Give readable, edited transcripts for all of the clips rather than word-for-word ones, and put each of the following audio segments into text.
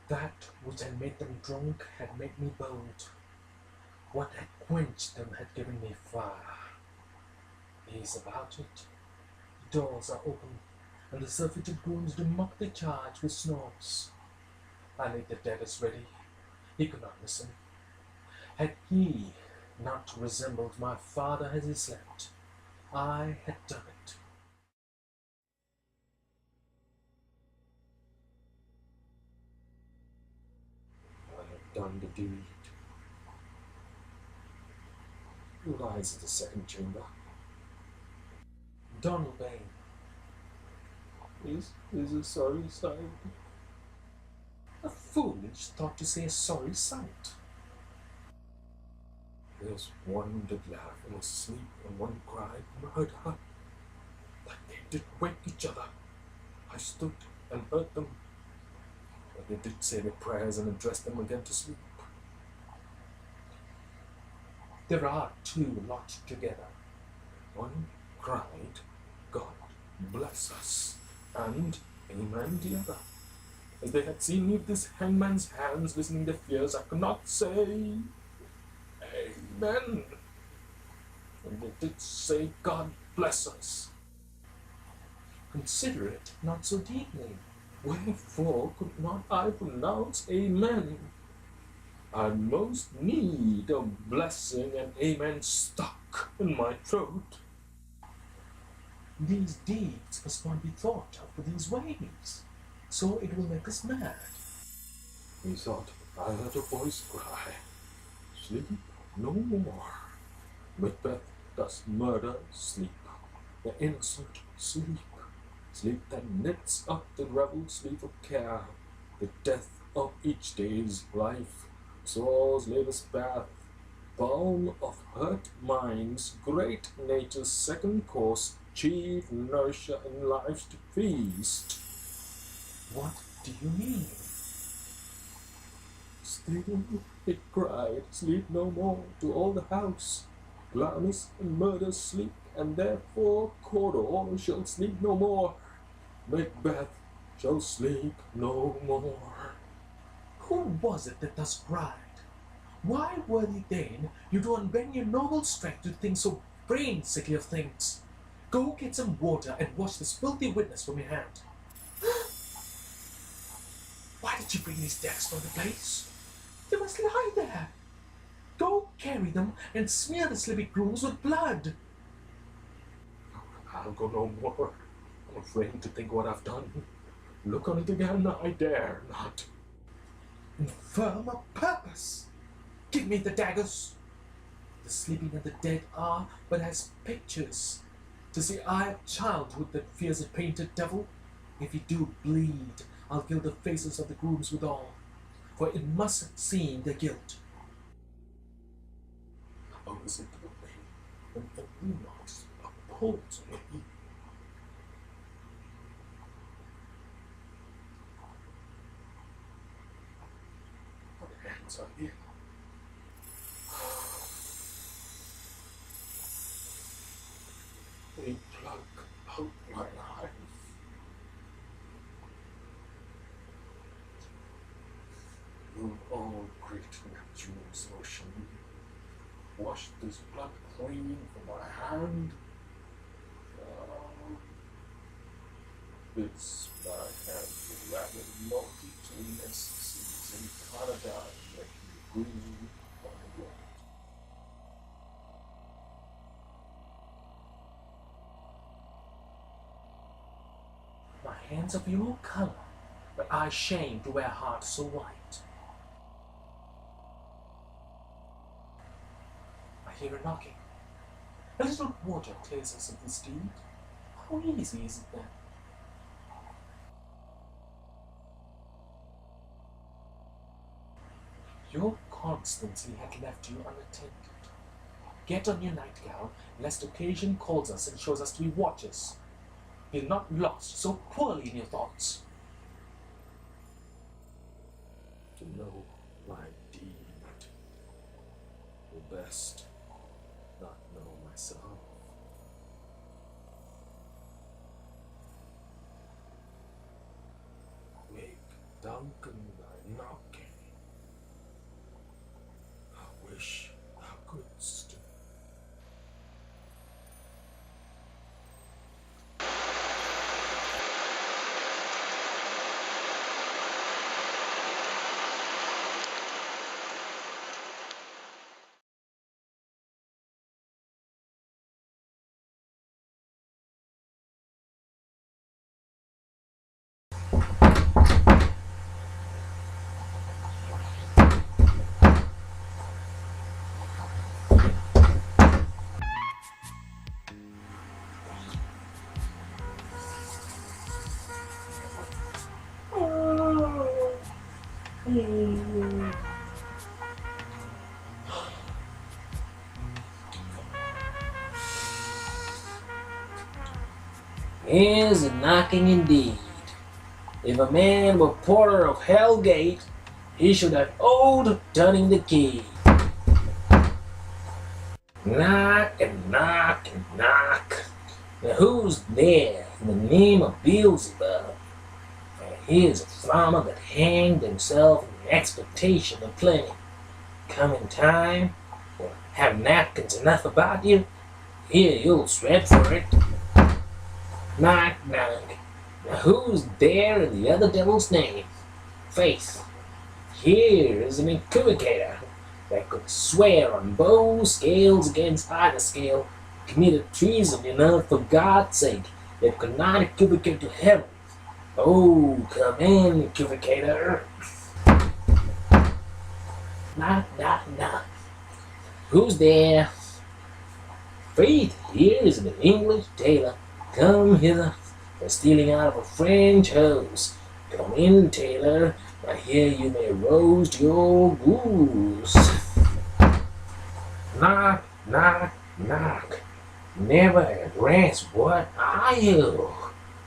That which had made them drunk had made me bold. What had quenched them had given me fire. He's about it. The doors are open, and the surfeited grooms do mock the charge with snorts. I laid the daggers ready. He could not listen. Had he not resembled my father as he slept, I had done it. I had done the deed. Who lies in the second chamber? Donald Bain. Is a sorry sight. A foolish thought to say a sorry sight. There's one that laughed in his sleep and one cried murder. Like they did wake each other. I stood and heard them. But they did say their prayers and addressed them again to sleep. There are two lodged together. One cried, God bless us, and Amen the other. As they had seen me with this hangman's hands listening to fears, I could not say Amen. And they did say, God bless us. Consider it not so deeply. Wherefore could not I pronounce Amen? I most need a blessing and Amen stuck in my throat. These deeds must not be thought of for these ways, so it will make us mad. Methought I heard a voice cry, sleep no more. Macbeth does murder sleep, the innocent sleep, sleep that knits up the ravelled sleep of care, the death of each day's life, soul's latest path, balm of hurt minds, great nature's second course, chief nourisher in life's feast. What do you mean? Still, it cried, sleep no more to all the house. Gladness and murder sleep, and therefore Cawdor shall sleep no more. Macbeth shall sleep no more. Who was it that thus cried? Why, worthy Thane, you do unbend your noble strength to think so brain-sickly of things? Go get some water and wash this filthy witness from your hand. Why did you bring these decks from the place? They must lie there. Go carry them and smear the sleepy grooms with blood. I'll go no more. I'm afraid to think what I've done. Look on it again, I dare not. Infirm of purpose! Give me the daggers! The sleeping and the dead are but as pictures. 'Tis the eye of childhood that fears a painted devil. If he do bleed, I'll gild the faces of the grooms withal, for it must seem their guilt. Oh, is it the way when every knot upholds me? What hands are here? They plug out my life. You all great Neptune's ocean, wash this blood clean from my hand. This my hand will rather multitudinous seas in Canada make me green my blood. My hands of your color, but I shame to wear heart so white. I hear a knocking. A little water clears us of this deed. How easy is it then? Your constancy had left you unattended. Get on your nightgown, lest occasion calls us and shows us to be watchers. Be not lost so poorly in your thoughts. To know my deed, or best not know myself. Wake, thou drunken thy knocking. I wish thou couldst. Here's a knocking indeed. If a man were porter of Hell Gate, he should have owed turning the key. Knock and knock and knock. Now who's there in the name of Beelzebub? And here's a farmer that hanged himself in expectation of plenty. Coming time, will have napkins enough about you? Here you'll sweat for it. Knock, knock. Now who's there in the other devil's name? Faith. Here is an equivocator that could swear on both scales against either scale, committed treason enough for God's sake, that could not equivocate to heaven. Oh, come in, equivocator. Knock, knock, knock. Who's there? Faith, here is an English tailor. Come hither, for stealing out of a French house. Come in, tailor, now here you may roast your goose. Knock, knock, knock. Never at rest, what are you?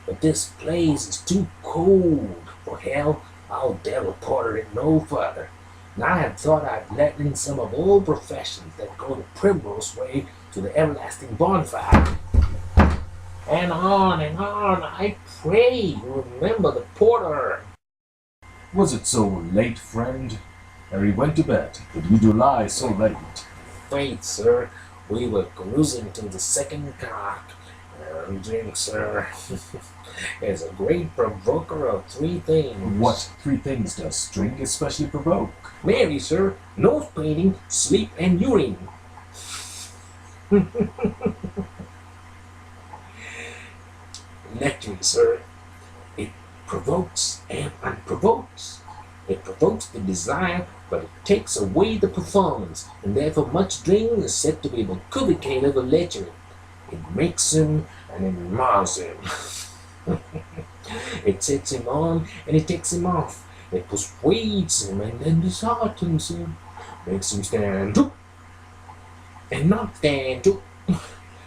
But this place is too cold for hell. I'll devil porter it no further. Now I had thought I'd let in some of all professions that go the primrose way to the everlasting bonfire. And on, I pray you remember the porter. Was it so late, friend? Ere he went to bed, did you do lie so late? Faith, sir, we were cruising till the second cock. And drink, sir, is a great provoker of three things. What three things does drink especially provoke? Mary, sir, nose painting, sleep, and urine. Lecturing, sir, it provokes and unprovokes. It provokes the desire, but it takes away the performance, and therefore much drinking is said to be the equivocator of lechery. It makes him and it mars him. It sets him on and it takes him off. It persuades him and then disheartens him. Makes him stand up and not stand up.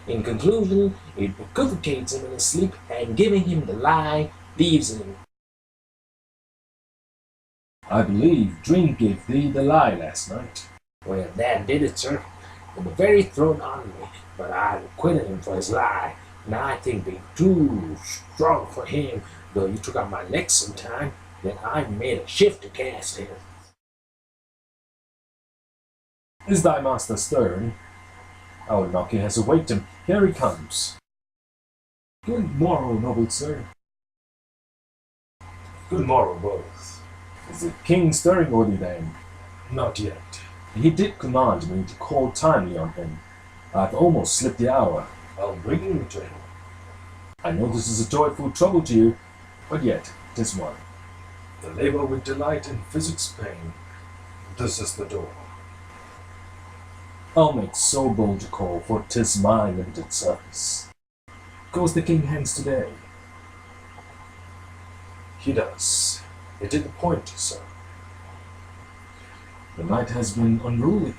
In conclusion, it equivocates him in his sleep and giving him the lie, leaves him. I believe drink gave thee the lie last night. Well, that did it, sir. In the very throat on me, but I acquitted him for his lie. Now I think being too strong for him, though you took out my neck sometime, then I made a shift to cast him. Is thy master stirring? Our knocker has awaked him. Here he comes. Good morrow, noble sir. Good morrow, both. Is the king stirring o'er thee then? Not yet. He did command me to call timely on him. I've almost slipped the hour. I'll bring him to him. I know this is a joyful trouble to you, but yet 'tis one. The labor with delight in physics pain. This is the door. I'll make so bold to call, for 'tis my limited service. Goes the king hence today? He does. He did appoint, sir. The night has been unruly.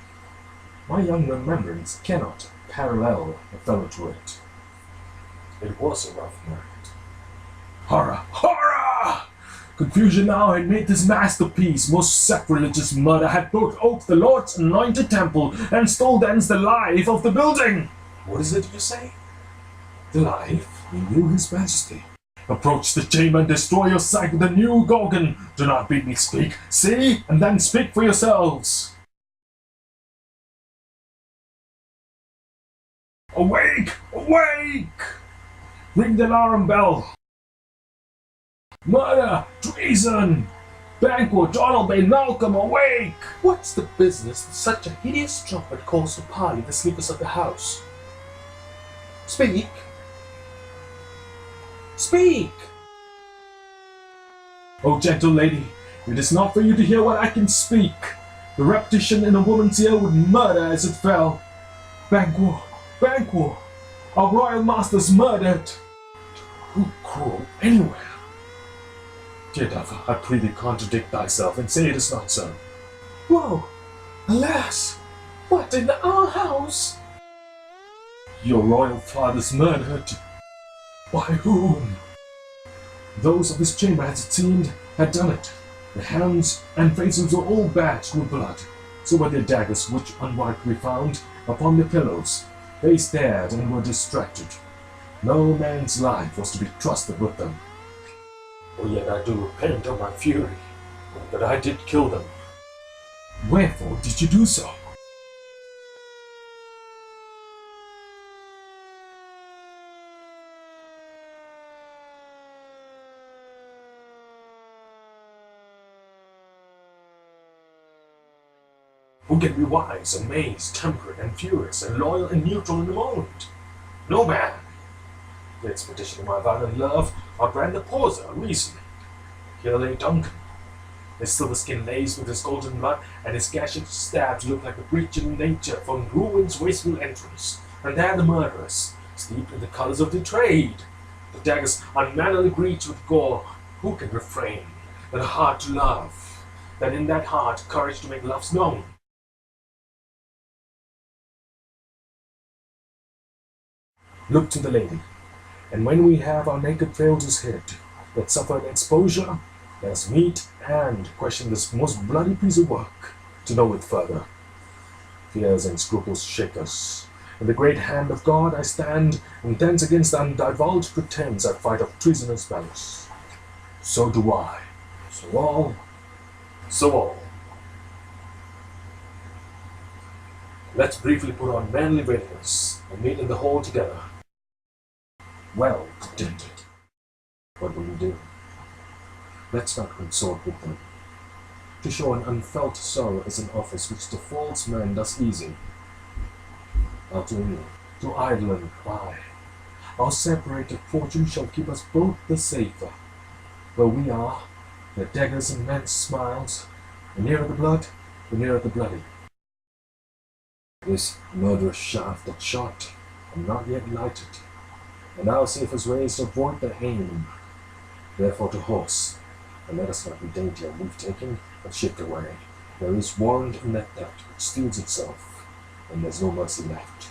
My young remembrance cannot parallel a fellow to it. It was a rough night. Horror! Horror! Confusion now had made this masterpiece. Most sacrilegious murder had brought out the Lord's anointed temple and stole thence the life of the building. What is it you say? The life he knew his majesty, Approach the chamber and destroy your sight with a new Gorgon. Do not bid me speak. See, and then speak for yourselves. Awake! Awake! Ring the alarm bell. Murder! Treason! Banquo, Donalbain, Malcolm, awake! What's the business that such a hideous trumpet calls to parley the sleepers of the house? Speak! Speak! O gentle lady, it is not for you to hear what I can speak. The repetition in a woman's ear would murder as it fell. Banquo, Banquo, our royal master's murdered. Who cruel anywhere? Dear Dava, I pray thee contradict thyself and say it is not so. Whoa! Alas! What in our house? Your royal father's murdered. By whom? Those of his chamber, as it seemed, had done it. The hands and faces were all badged with blood. So were their daggers, which unwiped we found upon the pillows. They stared and were distracted. No man's life was to be trusted with them. Oh, yet I do repent of my fury, that I did kill them. Wherefore did you do so? Who can be wise, amazed, temperate, and furious, and loyal and neutral in a moment? No man. The expedition of my violent love outran the pauser, reason. Here lay Duncan. His silver skin laced with his golden blood, and his gaseous stabs looked like a breach in nature from ruin's wasteful entrance. And there the murderers, steeped in the colours of the trade. The daggers unmannerly breached with gore. Who can refrain? That a heart to love, that in that heart courage to make love's known. Look to the lady, and when we have our naked frailties hid, that suffered exposure, let us meet and question this most bloody piece of work, to know it further. Fears and scruples shake us. In the great hand of God I stand, intense against the undivulged pretense I fight of treasonous malice. So do I. So all. So all. Let's briefly put on manly readiness and meet in the hall together. Well contented. What will you do? Let's not consort with them. To show an unfelt sorrow is an office which the false man does easy. Now to me, to idle and cry, our separated fortune shall keep us both the safer. Where we are, the daggers and men's smiles, the nearer the blood, the nearer the bloody. This murderous shaft that shot, and not yet lighted, and our safest way is to avoid the aim. Therefore to horse, and let us not be dainty of move taking, but shift away. There is warrant in that which steals itself, and there's no mercy left.